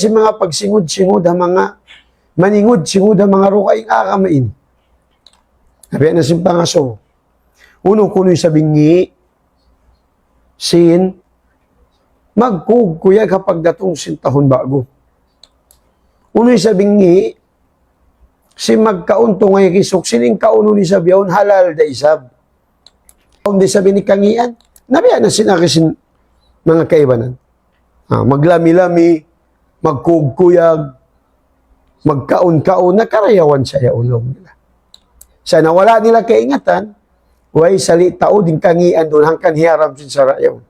Si mga pagsingod-singod ang mga maningod-singod ang mga rukaing akamain. Sabi na si pangaso. Uno kuno'y sabingi, sin, magkugkuya kapag datong sintahon bago. Uno'y sabingi, si magkaunto ngay kisok, sining kauno ni sabiyaon, halal da isab. Kung di sabi ni kangian, nabiyan na sinakisin mga kaibanan. Maglami-lami, magkugkuyag, magkaon-kaon, nakarayawan siya ulong nila. Sa nawala nila kaingatan, way salitao din kangian doon hangkan hiyaram sin sa rayaw.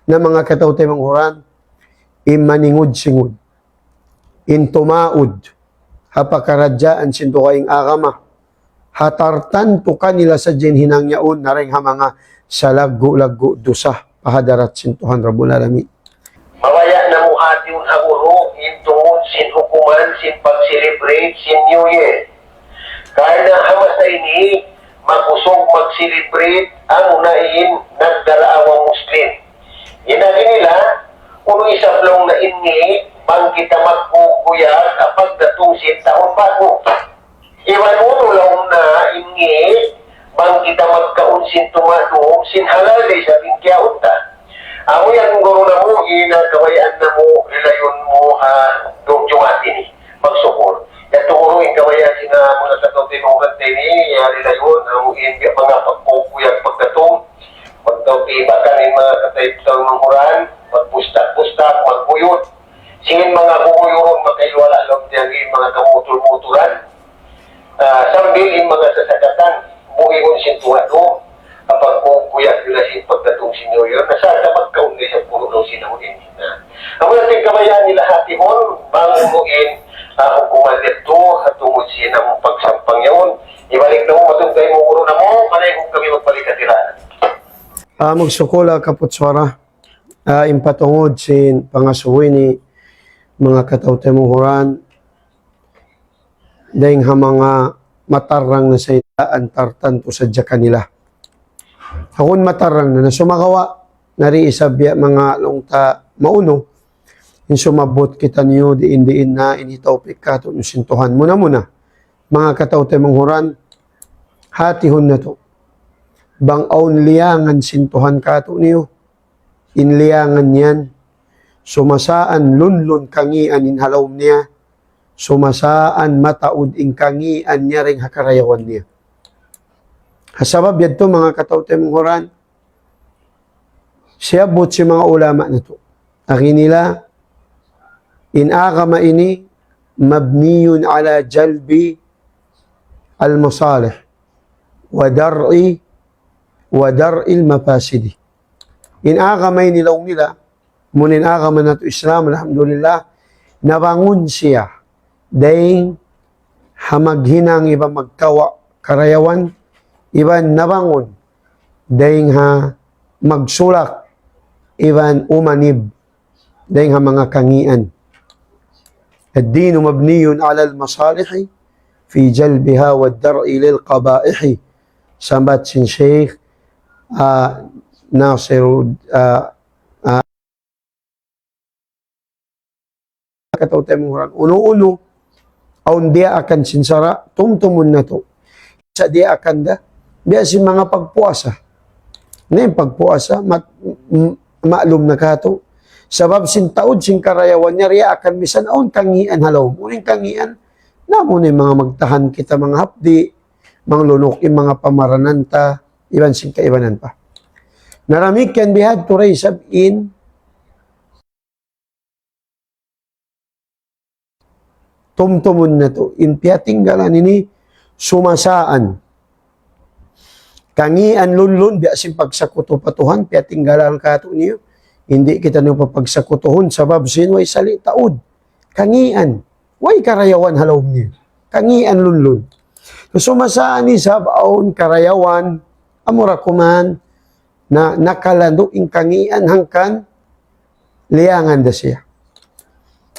Na mga katawtay manghuran, imaningod-singod, intumaod, hapakaradyaan sinto kaing agama, hatartan to kanila sa jinhinang yaon, naring ha mga salago-lago dusah, pahadarat sintuhan rabul alamin. Mawaya na mo ating aguro, intungod, sin hukuman, sin pag-celebrate, sin New Year. Kaya na hamasa ini, magusog mag-celebrate ang unahin nagdalaawang Muslim. Inali nila, kung isablong na inni, bang kita magkukuyag kapag datong taon bago. Iwan uno lang na inni, bang kita magkaunsin tumadong, sin halal day sa bingkyaon ta. Amo yan guro na mo, inagawayan na mo, ilayon mo, dumjumatin magsukor. Yan turo, inagawayan sina mga katawtin mong gantay ni, ilayon, ang mga pagkukuyag pagdatong, pagkawtibakan ng mga kataypitang ng Quran, magpustak-pustak, magbuyot. Singin mga bubuyuron, magkailwala lang diyan mga kamutul-muturan. Sambil mga sasagatan, buhingon sintuhado, kapag kukuyak nila si pagdatong sinyo yun, nasa magkaunay sa puno ng sinawin. Ang natin kamayaan nila hatihon, bangunuin, hukuman nito, hatungod siya ng pagsampang yun. Ibalik na mo, matungkay mo, ulo na mo, manay kung kami magbalik at tirahan. Magsukula kaputswara, impatungod sin pangasuwi ni mga katawtay mong huran, dahil ha mga matarang na sa itaan, tartan to sadya kanila. Akon matarang na sumakawa, nariisabya mga longta mauno, in sumabot kita niyo, diin na initopik ka to, sintuhan muna. Mga katawtay mong huran, hatihon na to. Bang aun liyangan sintuhan ka to niyo, inliyangan yan, sumasaan lunlun kangian in halawm niya, sumasaan mataud in kangian niya ring hakarayawan niya. Hasabab yadto mga katawtay mong huran, siyabot si mga ulama na to. Akin nila, inakama ini, mabniyun ala jalbi al-masalih, wa dar'il mapasidi. Inakamay nilaw nila, munin akama na to Islam, alhamdulillah, nabangun siya, dahil hamaghinang iba magkawa karayawan, iban nabangon, dahil ha magsulak, iban umanib, dahil ha mga kangian. Ad-dinu mabniyun ala al-masalihi, fi jalbiha wa dar'i lil qabaihi. Sambat sin Sheikh Nasir katawtay mong huran. Uno-uno, aun dia akan sinsara, tumtumun na to. Sa dia akan da, biya si mga pagpuasa. Ngayon pagpuasa, maalum na kato. Sabab sin taod, sin karayawan niya, riya akan misan aun kangian halaw. Muning kangian, namo ni mga magtahan kita mga hapdi, mga lunukin, mga pamarananta, iban sin kaibanan pa. Naramik can be had to raise up in tumtumun na to. In piyatinggalan ini, sumasaan. Kangian lunlun, biasin pagsakuto-patuhan, piyatinggalan kato niyo. Hindi kita niyo papagsakutuhon, sabab sinway salitaod. Kangian. Way karayawan halaw niyo. Kangian lunlun. Sumasaan ni sabaon karayawan, amurakuman, na nakalando in kangian hangkan, liyangan da siya.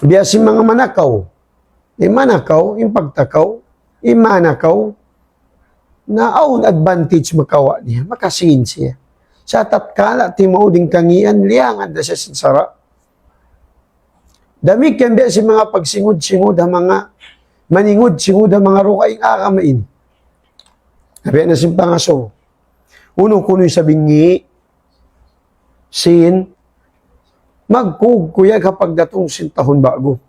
Biasin mga manakaw, manakaw, pagtakaw, manakaw, na aun advantage makawa niya, makasin siya. Sa tatkala, timaw din kangian, liyangan da siya sinsara. Dami kyan biya si mga pagsingod-singod ang mga maningod-singod ang mga rukaing akamain. Nabiya na si pangaso. Uno kuno'y sabingi, sin, magkugkuya kapag datong sintahon bago.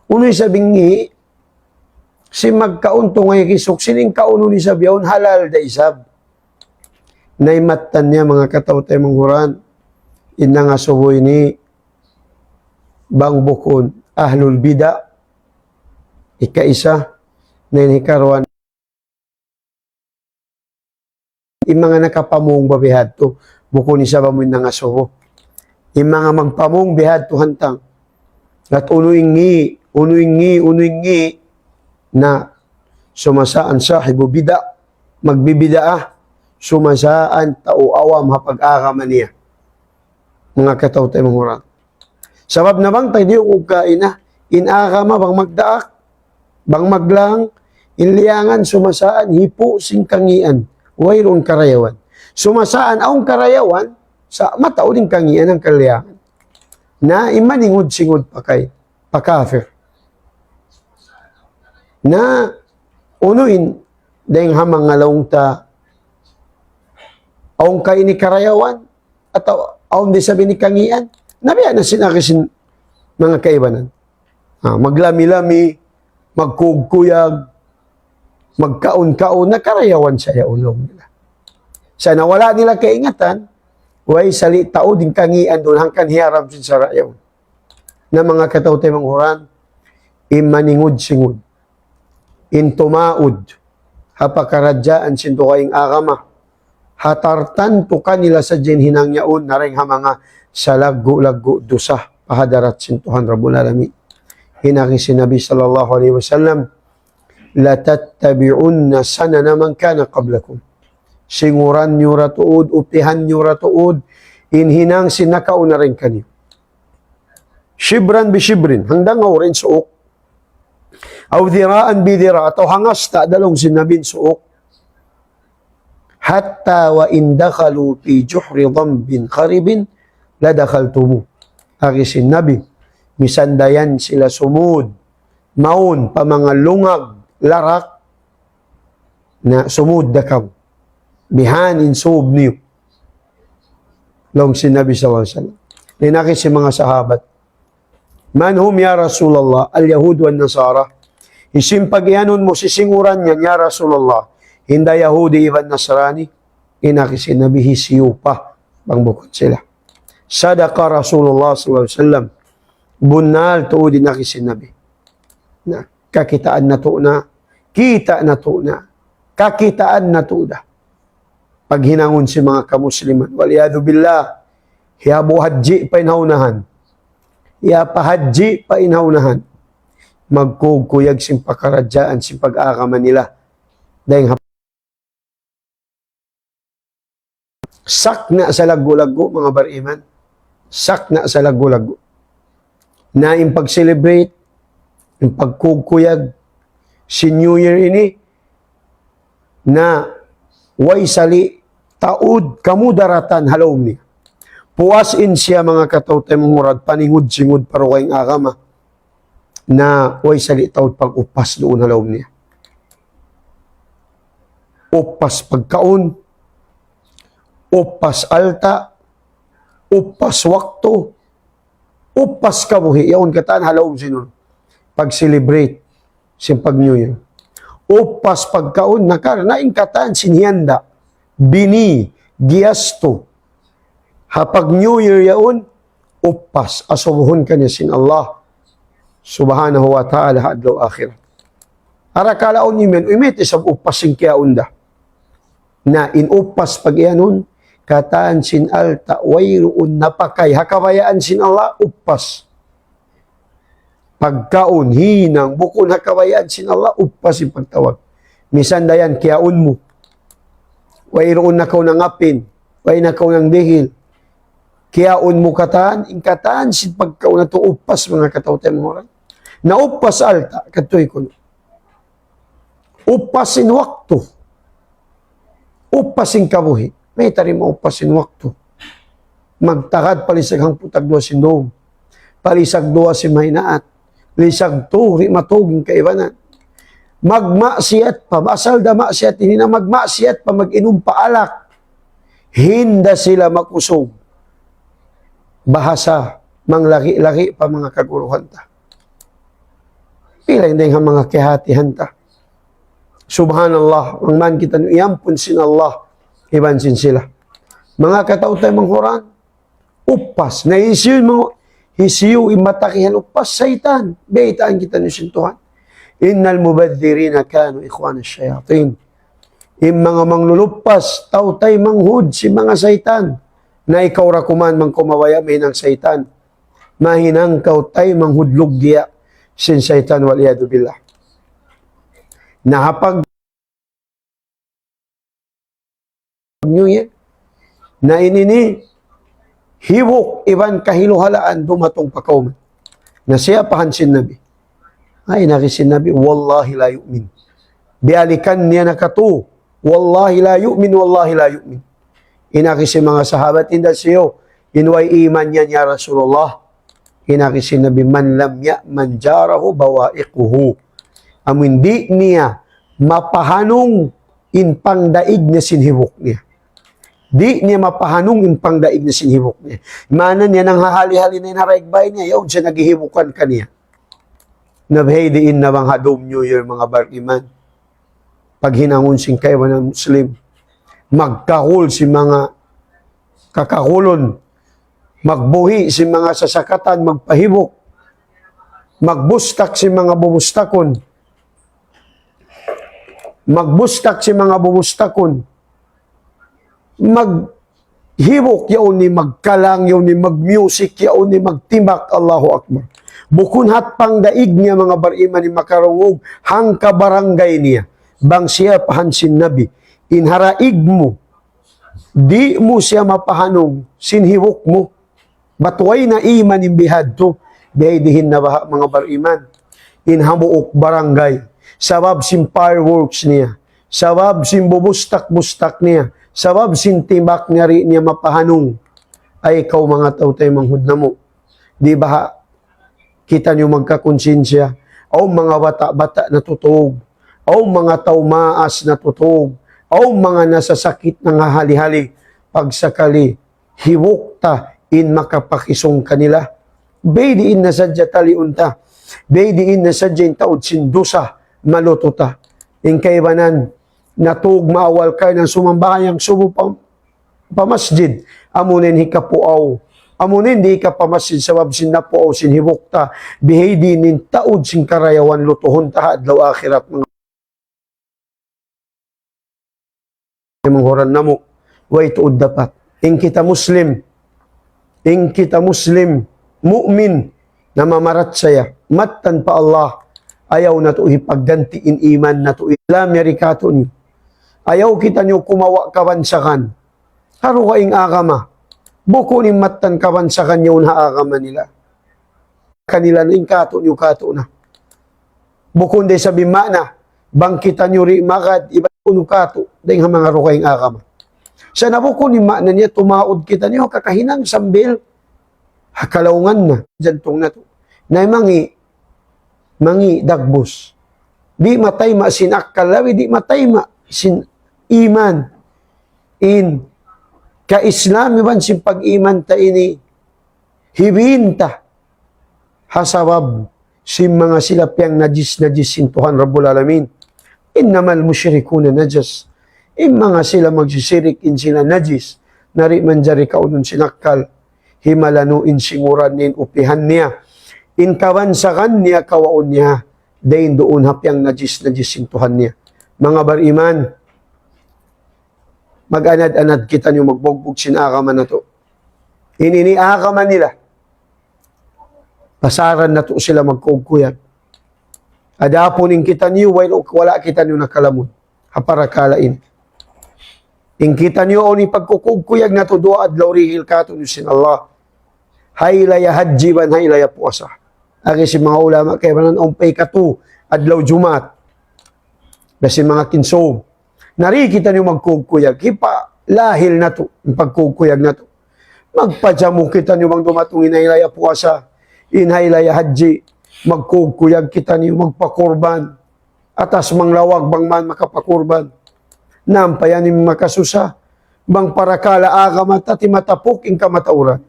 Uno'y sabingi, si magkaunto ngay kisok, sining kauno ni sabiyaon, halal da isab. Naimatan niya mga katawtay manghuran, ina nga suboy ni bang bukod, ahlul bida, ika-isa, na inikaruan, yung mga nakapamong babihad to, buko ni sa bamoy na nga subo. Yung mga magpamong bihad to hantang, at unuingi, na sumasaan sahibu bida, magbibidaa, sumasaan tao awam hapag-akaman niya. Mga katawtay manghuran. Sabab na bang tayo diyo kain na, inakama bang magdaak, bang maglang, inliangan, sumasaan, hipo, singkangian, wayron karayawan. Sumasaan aong karayawan, sa matao din kangian ng kaliangan. Na imaningod-singod pa kay, pakafir. Na unuin, dahil hamang ngalawang ta, aong kay ni karayawan, at aong di sabi ni kangian, nabiya na sinakisin mga kaibanan. Maglami-lami, magkugkuyag, magkaon-kaon, nakarayawan siya ulong nila. Sa nawala nila kaingatan, way sali tao din kangian doon hangkan hiyaram sin sa rayaw. Na mga katawtay manghuran, imaningod-singod, intumaud, hapakaradyaan sinto kaing agama, hatartan to kanila sa hinang yaon, naring mga sa lagu-lagu dosa, pahadarat sintuhan rabul alamin. Hinaki si Nabi sallallahu alaihi wasallam, la tattabi'unna sanana man kana qablakum. Singuran nyo ratuod, upihan nyo ratuod, inhinang sinakauna rin kanyo. Shibran bi shibrin, hanggang rin suok. Aw dhiraan bi dhira, atau hangas ta dalong sinabin suok. Hatta wa indakalu fi juhri dhambin kharibin, ladakhaltumu. Aki sinabi, misandayan sila sumud, maun, pamangalungag, larak, na sumud dakaw, bihanin sub niyo. Long sinabi sa wasan. Ninaki si mga sahabat, man hum ya Rasulullah, al-Yahud wa Nasara, isim pagyanon mo, sisinguran niyan, ya Rasulullah, hinda Yahudi iban Nasrani, inaki sinabi, hisiyo pa, bangbukod sila. Sadaka Rasulullah sallallahu alaihi wasallam, bunal tuod din nakisinabi. Na kakitaan na to na, kita na to na, kakitaan na to na. Pag hinangon si mga kamusliman, waliyadu billah, hiyabu hadji pa inhaunahan, hiyapahadji pa inhaunahan, magkugkuyag simpakaradyaan, simpag-akaman nila, dahil sak na sa lagu-lagu, mga bariman, sak na sa lagu-lagu. Na yung pag-celebrate, yung pagkugkuyag, si New Year ini, na way sali, taud, kamudaratan, halom niya. Puwasin siya mga katawtay mangurad, paningud-singud paro kayong agama, na way sali taud pag-upas doon halom niya. Upas pagkaon, upas alta, upas wakto, upas kabuhi, yaon kataan halawom sinon, pag-celebrate, simpag New Year. Upas pagkaon, naing kataan sinhiyanda, bini, giyasto, hapag New Year yaon, upas, asubuhon ka niya sin Allah, subhanahu wa ta'ala, hadlaw akhirat. Arakalaon nimen, umit isang upas sin kaya unda, na inupas pag-ianon, kataan sin alta, wayroon napakay, hakabayaan sin Allah, upas. Pagkaon, hinang, bukon hakabayaan sin Allah, upas yung pagtawag. Misan dayan, kiyaon mo. Wayroon na kaw ng apin, way na kaw ng dihil. Kiyaon mo kataan, ingkataan sin pagkaon na to, upas mga katawtay mga orang. Na upas alta, katoy ko. Upas sin wakto. Upas sin kabuhi. May tarim upas sin wakto. Magtakad palisaghang putaglo sin doom. palisag duwa si mahinaat, lisag to, matuging kaibanan. Magmaksiyat pa, asal da maksiyat, hindi na magmaksiyat pa, mag-inom pa alak, hinda sila makusog. Bahasa, manglaki-laki pa mga kaguruhan ta. Pila hindi nga mga kihatihan ta. Subhanallah, ang man kita iyampun sin Allah, ibansin sila. Mga katao tayo manghuran, upas, na hisiyo imatakihan upas, saitan, beitaan kita ni sintuhan. Innal mubadhirina kanu ikhwana syayatin. Yung mga manglulupas, tautay manghud si mga saitan, na ikaw rakuman mang kumawaya ng saitan. Mahinang kautay manghudlog giya sin saitan waliyadu billah. Nahapag New Year, na inini, hiwok iban kahiluhalaan dumatong pakauman. Na siya pahansin nabi. Ay, nakisin nabi, wallahi la yu'min. Bialikan niya nakatu, wallahi la yu'min, wallahi la yu'min. Inakisin mga sahabat, inda siyo, inway iman niya niya Rasulullah. Inakisin nabi, man lam ya'man jarahu bawaikuhu. Amin di niya mapahanong in pangdaig na sinhibok niya. Di niya mapahanong in pangdaig na sinhibok niya. Manan niya nang hahali-hali na inaragbay niya, yaw siya naghihibukan ka niya. Nabhaydiin na bang hadom New Year mga bariman. Pag hinangon sing kayo ng Muslim, magkahul si mga kakakulon, magbuhi si mga sasakatan, magpahibok, magbustak si mga bubustakon, magbustak si mga bubustakon, maghibok yaon ni magkalang, yaon ni magmusic, yaon ni magtimbak, Allahu Akbar. Bukun hat pang daig niya mga bariman ni makarungog, hangka barangay niya, bang siya pahansin nabi, inharaig mo, di mo siya mapahanong, sinhibok mo, batway na iman imbihad to, biyaydihin na baha mga bariman, inhamuok barangay, sabab sin fireworks niya, sabab sin bubustak-bustak niya, sabab sin timbak niya rin niya mapahanong, ay ikaw mga tao tayo manghud na mo. Di ba kita niyo magkakonsensya, o mga bata-bata na tutog, o mga taumaas na tutog, o mga nasasakit ng hali-hali, pagsakali, hiwok ta in makapakisong kanila. Bediin na sadya taliunta, bediin na sadya in taod sindusa, malututa. In kaibanan, natug maawal ka ng sumambahayang subo pamasjid, amunin hikapuaw, amunin di ka pamasid sa wabsin na po o sinhibukta, bihaydi nin taod sin karayawan lutuhon ta adlaw akhirat mga manghoran namo, way tuod dapat. In kita Muslim, mu'min, na mamarat saya, matan pa Allah, ayaw na to ipaggantiin iman na to Islam yarikato niyo. Ayaw kita niyo kumawa kabansakan, haro kaing agama, buko ni matan kabansakan niyo na agama nila. Kanila na kato niyo kato na. Bukon de sabi mana, bangkitan niyo ri magad, iba kuno kato, dahil mga haro kaing agama. Sa nabuko ni mana niya, tumaod kita niyo, kakahinang sambil, hakalaungan na, jantong na to. Na mangi dagbos. Di matay ma sin akkalawi, di matay ma sin iman. In ka-Islam, iban sin pag-iman ta ini, hibinta, hasabab, sin mga silapyang najis sin Tuhan Rabbul Alamin. Innamal musyrikuna najas. In mga sila magsisirik in sila najis, nari manjari kaunon sinakal, himalanuin singuran nin upihan niya, in kawansakan niya kawaon niya, dahin doon hapyang najis sintuhan niya. Mga bariman, mag-anad-anad kita niyo magbogbog sinakaman na to. Ininiakaman nila, pasaran na to sila magkugkuyag. Adaponin kita niyo, wala kita niyo nakalamon, haparakalain. In kita niyo o ni pagkukugkuyag na to, doa adlaw rihil kato niyo sin Allah, haylaya hadjiban, haylaya puasa. Aki si mga ulama, kaya manan umpay ka to, adlaw jumat. Kasi mga kinso, nari kita niyo magkugkuyag, hipa lahil na to, yung pagkugkuyag na to. Magpadyamu kita niyo mang dumatong inaylaya puasa, inhaylay haji, magkukuyag kita niyo, magpakurban. Atas manglawag bang man makapakurban. Nampayan ni makasusa, bang parakala agamat at matapok ing kamatauran.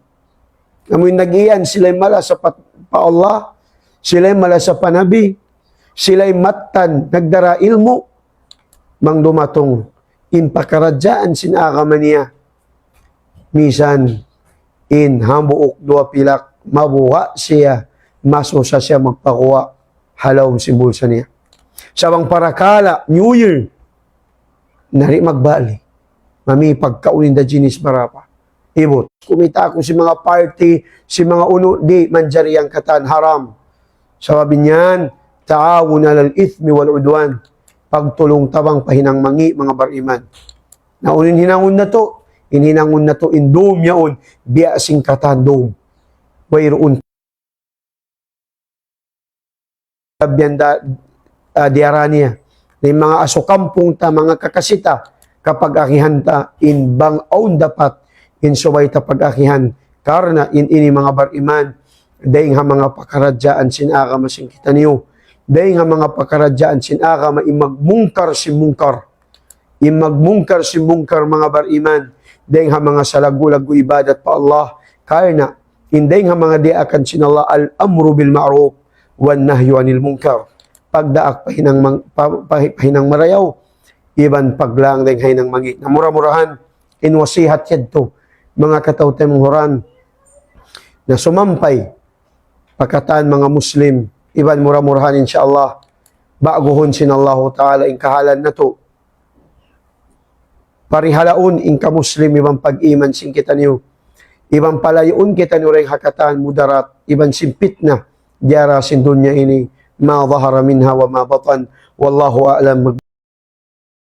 Amoy nag-iyan, sila'y mala sa pa Allah, sila'y mala sa panabi, sila'y matan, nagdara ilmo, bang dumatong inpakaradyaan sinagaman niya. Misan, in hambuok dua pilak, mabuha siya, masusa siya magpakuha, halaw si bulsa niya. Sabang parakala, New Year, nari magbali, mami pagkaunin da jinis barapa. Ibot, kumita ako si mga party, si mga uno, di manjari ang katan, haram. Sabi niyan, ta'awun alal ithmi wal udwan, pagtulong tabang pahinang mangi, mga bariman. Naunin hinangon na to, inhinangon na to, indom yaon, biya sing katan dom. Wayroon biyanda diarania, ng mga asukampong ta, mga kakasita, kapag akihanta, in bang aun dapat, in subay ta pag-akihan, karna in ini mga bariman, dahing ha mga pakaradyaan sinaka masing kita niyo, dahing ha mga pakaradyaan sinaka maimagmungkar si mungkar, imagmungkar si mungkar mga bariman, dahing ha mga salagulago ibadat pa Allah, karna, in dahing ha mga diakan sinallah al-amru bil ma'ruf, wan nahyu anil mungkar, pagdaak pahinang marayaw, iban paglang dahing hainang mangi, na mura-murahan, inwasihat yadto, mga katawtay mong horan, na sumampay, pagkataan mga Muslim, iban mura-murahan insyaAllah, baguhon sinallahu ta'ala, in kahalan na to, parihalaon, in ka Muslim, ibang pag-iman sing kita niyo, ibang palayoon kita niyo rin hakataan, mudarat, ibang simpit na, diara sin dunya ini, ma zahara minha wa ma batan, wallahu a'lam.